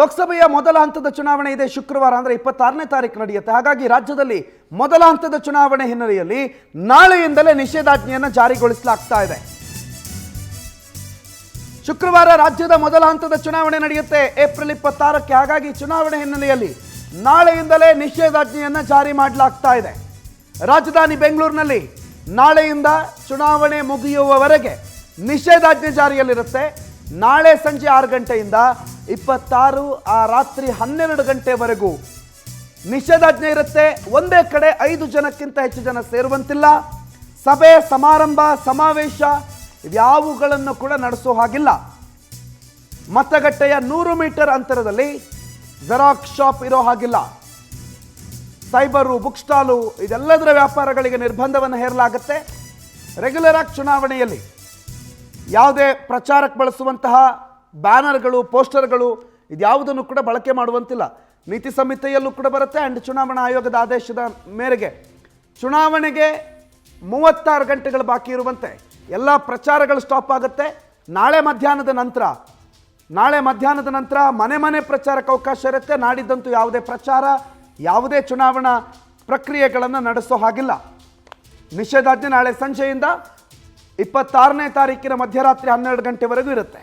ಲೋಕಸಭೆಯ ಮೊದಲ ಹಂತದ ಚುನಾವಣೆ ಇದೆ ಶುಕ್ರವಾರ ಅಂದ್ರೆ 26ನೇ ತಾರೀಕು ನಡೆಯುತ್ತೆ. ಹಾಗಾಗಿ ರಾಜ್ಯದಲ್ಲಿ ಮೊದಲ ಹಂತದ ಚುನಾವಣೆ ಹಿನ್ನೆಲೆಯಲ್ಲಿ ನಾಳೆಯಿಂದಲೇ ನಿಷೇಧಾಜ್ಞೆಯನ್ನು ಜಾರಿಗೊಳಿಸಲಾಗ್ತಾ ಇದೆ. ಶುಕ್ರವಾರ ರಾಜ್ಯದ ಮೊದಲ ಹಂತದ ಚುನಾವಣೆ ನಡೆಯುತ್ತೆ ಏಪ್ರಿಲ್ 26ಕ್ಕೆ. ಹಾಗಾಗಿ ಚುನಾವಣೆ ಹಿನ್ನೆಲೆಯಲ್ಲಿ ನಾಳೆಯಿಂದಲೇ ನಿಷೇಧಾಜ್ಞೆಯನ್ನು ಜಾರಿ ಮಾಡಲಾಗ್ತಾ ಇದೆ. ರಾಜಧಾನಿ ಬೆಂಗಳೂರಿನಲ್ಲಿ ನಾಳೆಯಿಂದ ಚುನಾವಣೆ ಮುಗಿಯುವವರೆಗೆ ನಿಷೇಧಾಜ್ಞೆ ಜಾರಿಯಲ್ಲಿರುತ್ತೆ. ನಾಳೆ ಸಂಜೆ 6 ಗಂಟೆಯಿಂದ 26 ರಾತ್ರಿ 12 ಗಂಟೆವರೆಗೂ ನಿಷೇಧಾಜ್ಞೆ ಇರುತ್ತೆ. ಒಂದೇ ಕಡೆ 5 ಜನಕ್ಕಿಂತ ಹೆಚ್ಚು ಜನ ಸೇರುವಂತಿಲ್ಲ. ಸಭೆ, ಸಮಾರಂಭ, ಸಮಾವೇಶ ಇವ್ಯಾವುಗಳನ್ನು ಕೂಡ ನಡೆಸೋ ಹಾಗಿಲ್ಲ. ಮತಗಟ್ಟೆಯ 100 ಮೀಟರ್ ಅಂತರದಲ್ಲಿ ಜೆರಾಕ್ಸ್ ಶಾಪ್ ಇರೋ ಹಾಗಿಲ್ಲ. ಸೈಬರು, ಬುಕ್ ಸ್ಟಾಲು ಇದೆಲ್ಲದರ ವ್ಯಾಪಾರಗಳಿಗೆ ನಿರ್ಬಂಧವನ್ನು ಹೇರಲಾಗುತ್ತೆ. ರೆಗ್ಯುಲರ್ ಆಗಿ ಚುನಾವಣೆಯಲ್ಲಿ ಯಾವುದೇ ಪ್ರಚಾರಕ್ಕೆ ಬಳಸುವಂತಹ ಬ್ಯಾನರ್ಗಳು, ಪೋಸ್ಟರ್ಗಳು ಇದ್ಯಾವುದನ್ನು ಕೂಡ ಬಳಕೆ ಮಾಡುವಂತಿಲ್ಲ. ನೀತಿ ಸಂಹಿತೆಯಲ್ಲೂ ಕೂಡ ಬರುತ್ತೆ. ಆ್ಯಂಡ್ ಚುನಾವಣಾ ಆಯೋಗದ ಆದೇಶದ ಮೇರೆಗೆ ಚುನಾವಣೆಗೆ 36 ಗಂಟೆಗಳು ಬಾಕಿ ಇರುವಂತೆ ಎಲ್ಲ ಪ್ರಚಾರಗಳು ಸ್ಟಾಪ್ ಆಗುತ್ತೆ. ನಾಳೆ ಮಧ್ಯಾಹ್ನದ ನಂತರ ಮನೆ ಮನೆ ಪ್ರಚಾರಕ್ಕೆ ಅವಕಾಶ ಇರುತ್ತೆ. ನಾಡಿದ್ದಂತೂ ಯಾವುದೇ ಪ್ರಚಾರ, ಯಾವುದೇ ಚುನಾವಣಾ ಪ್ರಕ್ರಿಯೆಗಳನ್ನು ನಡೆಸೋ ಹಾಗಿಲ್ಲ. ನಿಷೇಧಾಜ್ಞೆ ನಾಳೆ ಸಂಜೆಯಿಂದ 26ನೇ ತಾರೀಕಿನ ಮಧ್ಯರಾತ್ರಿ 12 ಗಂಟೆವರೆಗೂ ಇರುತ್ತೆ.